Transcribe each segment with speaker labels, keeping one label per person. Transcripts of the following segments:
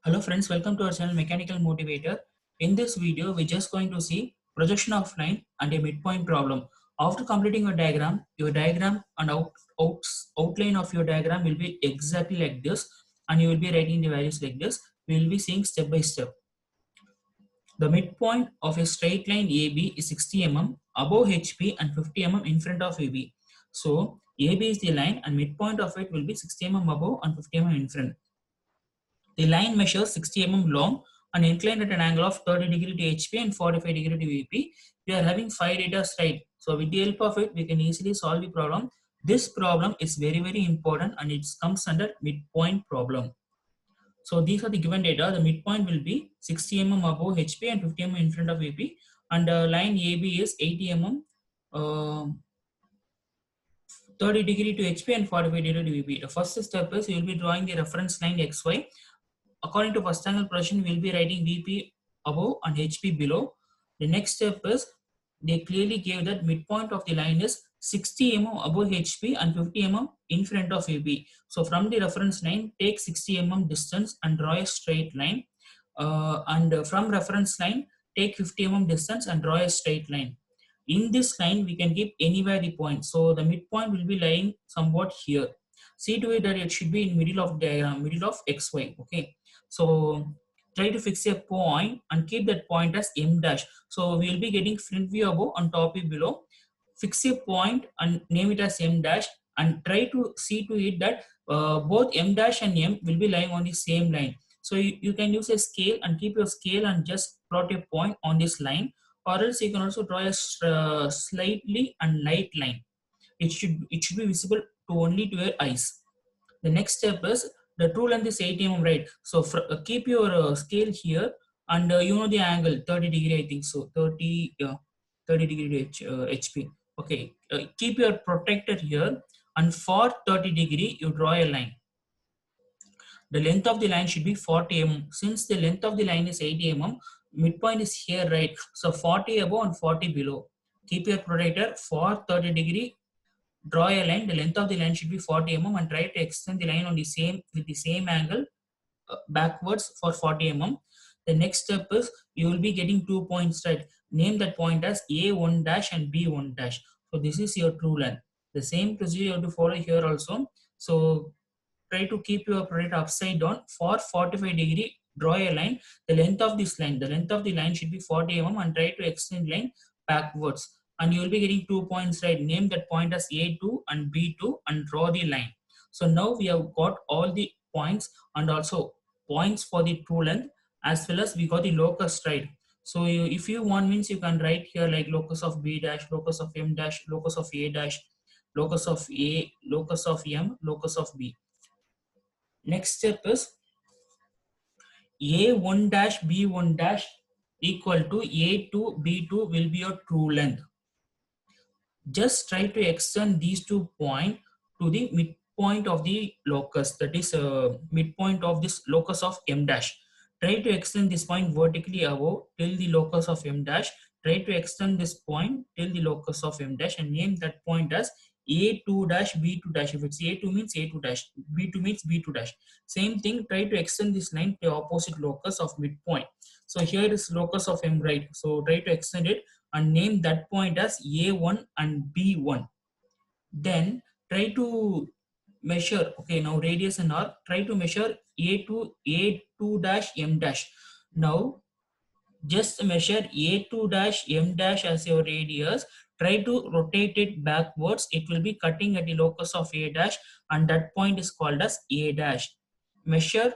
Speaker 1: Hello friends, welcome to our channel Mechanical Motivator. In this video, we're just going to see projection of line and a midpoint problem. After completing your diagram and outline of your diagram will be exactly like this, and you will be writing the values like this. We will be seeing step by step. The midpoint of a straight line AB is 60 mm above HP and 50 mm in front of AB. So AB is the line and midpoint of it will be 60 mm above and 50 mm in front. The line measures 60 mm long and inclined at an angle of 30 degree to HP and 45 degree to VP. We are having 5 data right. So with the help of it, we can easily solve the problem. This problem is very important and it comes under midpoint problem. So these are the given data. The midpoint will be 60 mm above HP and 50 mm in front of VP. And line AB is 80 mm, 30 degree to HP and 45 degree to VP. The first step is you will be drawing the reference line XY. According to first angle projection, we will be writing VP above and HP below. The next step is they clearly gave that midpoint of the line is 60 mm above HP and 50 mm in front of VP. So from the reference line, take 60 mm distance and draw a straight line. And from reference line, take 50 mm distance and draw a straight line. In this line, we can keep anywhere the point. So the midpoint will be lying somewhat here. See to it that it should be in middle of diagram, middle of XY. Okay. So try to fix a point and keep that point as M dash. So we will be getting front view above and top view below. Fix a point and name it as M dash and try to see to it that both M dash and M will be lying on the same line. So you can use a scale and keep your scale and just plot a point on this line, or else you can also draw a slightly and light line. It should be visible to only to your eyes. The next step is the true length is 80 mm, right? So keep your scale here, and you know the angle 30 degree, I think so, 30 degree to HP. Okay, keep your protractor here, and for 30 degree you draw a line. The length of the line should be 40 mm. Since the length of the line is 80 mm, midpoint is here, right? So 40 above and 40 below. Keep your protractor for 30 degree. Draw a line. The length of the line should be 40 mm and try to extend the line on the same with the same angle backwards for 40 mm. The next step is you will be getting 2 points, right? Name that point as A1 dash and B1 dash. So this is your true length. The same procedure you have to follow here also. So try to keep your project upside down for 45 degree. Draw a line. The length of this line, the length of the line should be 40 mm and try to extend line backwards. And you will be getting 2 points, right? Name that point as A2 and B2 and draw the line. So now we have got all the points and also points for the true length, as well as we got the locus, right? So if you want, means you can write here like locus of B dash, locus of M dash, locus of A dash, locus of A, locus of M, locus of B. Next step is A1 dash B1 dash equal to A2 B2 will be your true length. Just try to extend these 2 points to the midpoint of the locus, that is midpoint of this locus of M dash. Try to extend this point vertically above till the locus of M dash. Try to extend this point till the locus of M dash and name that point as A2 dash B2 dash. If it's A2 means A2 dash, B2 means B2 dash. Same thing, try to extend this line to the opposite locus of midpoint. So here is locus of M, right? So try to extend it and name that point as A1 and B1. Then try to measure, okay, now radius and arc, try to measure A2 dash M dash. Now just measure A2 dash M dash as your radius. Try to rotate it backwards. It will be cutting at the locus of A dash, and that point is called as A dash. Measure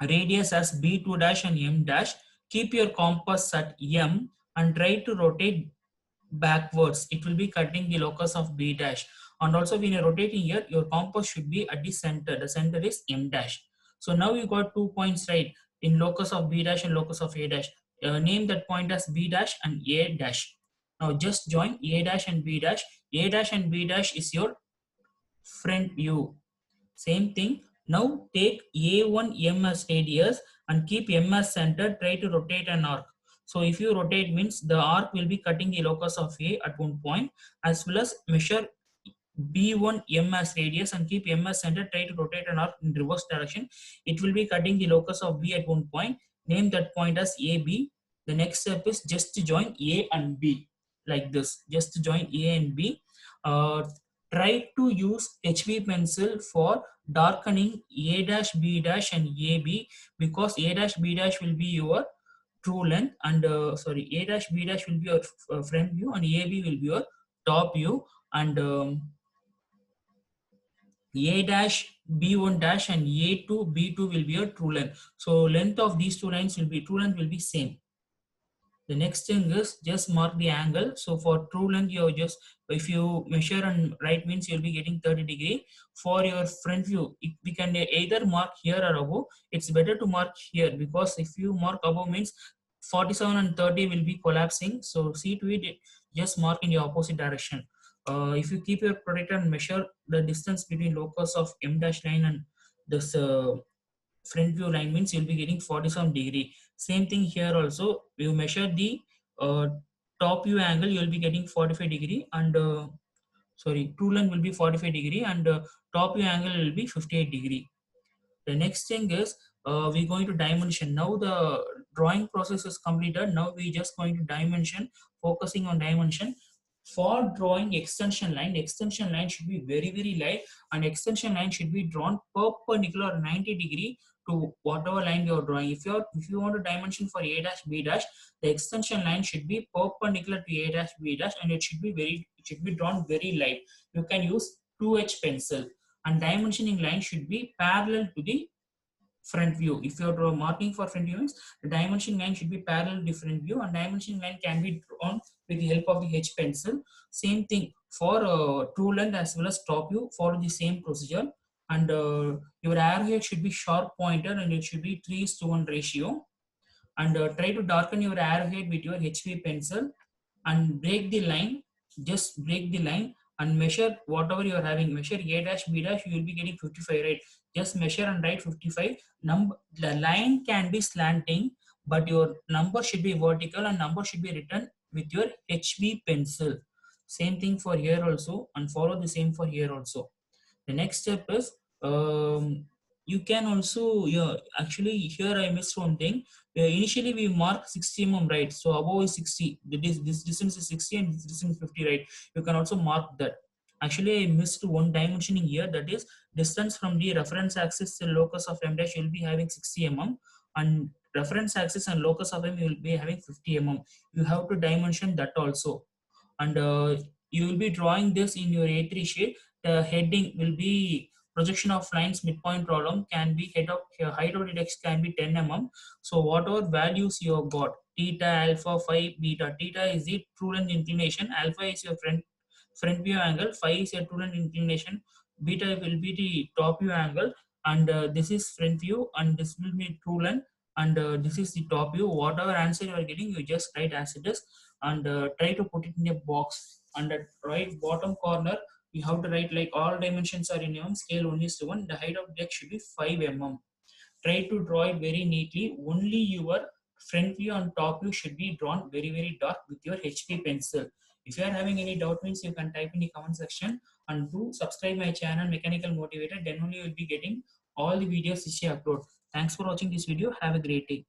Speaker 1: radius as B2 dash and M dash. Keep your compass at M and try to rotate backwards. It will be cutting the locus of B dash. And also when you're rotating here, your compass should be at the center. The center is M dash. So now you got 2 points, right, in locus of B dash and locus of A dash. Name that point as B dash and A dash. Now just join A dash and B dash. A dash and B dash is your front view. Same thing. Now take A1 M as radius and keep M as center. Try to rotate an arc. So if you rotate means the arc will be cutting the locus of A at one point, as well as measure B1 M as radius and keep M as center. Try to rotate an arc in reverse direction. It will be cutting the locus of B at one point. Name that point as AB. The next step is just to join A and B like this. Just to join A and B. Try to use HB pencil for darkening A dash, B dash and AB, because A dash, B dash will be your true length, and A dash, B dash will be your front view, and AB will be your top view, and A dash, B1 dash and A2, B2 will be your true length. So length of these two lines will be, true length will be same. The next thing is just mark the angle. So for true length, you just, if you measure and right means you'll be getting 30 degree. For your front view, we can either mark here or above. It's better to mark here, because if you mark above means 47 and 30 will be collapsing. So see to it, just mark in the opposite direction. If you keep your protractor and measure the distance between locus of M dash line and this front view line means you'll be getting 47 degree. Same thing here also, you measure the uh, top view angle, you'll be getting 45 degree, and true length will be 45 degree, and top view angle will be 58 degree. The next thing is we're going to dimension. Now the drawing process is completed. Now we just going to dimension, focusing on dimension. For drawing extension line should be very very light, and extension line should be drawn perpendicular 90 degree to whatever line you are drawing. If you want to dimension for A dash, B dash, the extension line should be perpendicular to A dash, B dash, and it should be drawn very light. You can use 2H pencil, and dimensioning line should be parallel to the front view. If you're marking for front view, the dimension line should be parallel to the front view, and dimension line can be drawn with the help of the H pencil. Same thing for true length as well as top view. Follow the same procedure, and your arrowhead should be sharp pointer, and it should be 3:1 ratio. And try to darken your arrowhead with your HB pencil, and break the line. Just break the line and measure whatever you are having. Measure A dash, B dash, you will be getting 55, right? Just measure and write 55. The line can be slanting, but your number should be vertical, and number should be written with your HB pencil. Same thing for here also, and follow the same for here also. The next step is you can also, yeah, actually here I missed one thing. Initially we mark 60 mm, right? So above is 60, this distance is 60 and this distance is 50, right? You can also mark that. Actually I missed one dimensioning here, that is distance from the reference axis to locus of M dash, you will be having 60 mm, and reference axis and locus of M you will be having 50 mm. You have to dimension that also, and you will be drawing this in your A3 sheet. The heading will be projection of lines midpoint problem, can be height of the text can be 10 mm. So whatever values you have got, theta, alpha, phi, beta. Theta is the true length inclination, alpha is your front view angle, phi is your true length inclination, beta will be the top view angle, and this is front view, and this will be true length, and this is the top view. Whatever answer you are getting, you just write as it is, and try to put it in a box. And at right bottom corner, you have to write like all dimensions are in mm, scale 1:1. The height of deck should be 5 mm. Try to draw it very neatly. Only your front view and top view should be drawn very very dark with your HP pencil. If you are having any doubt means, you can type in the comment section, and do subscribe my channel Mechanical Motivator. Then only you will be getting all the videos which I upload. Thanks for watching this video. Have a great day.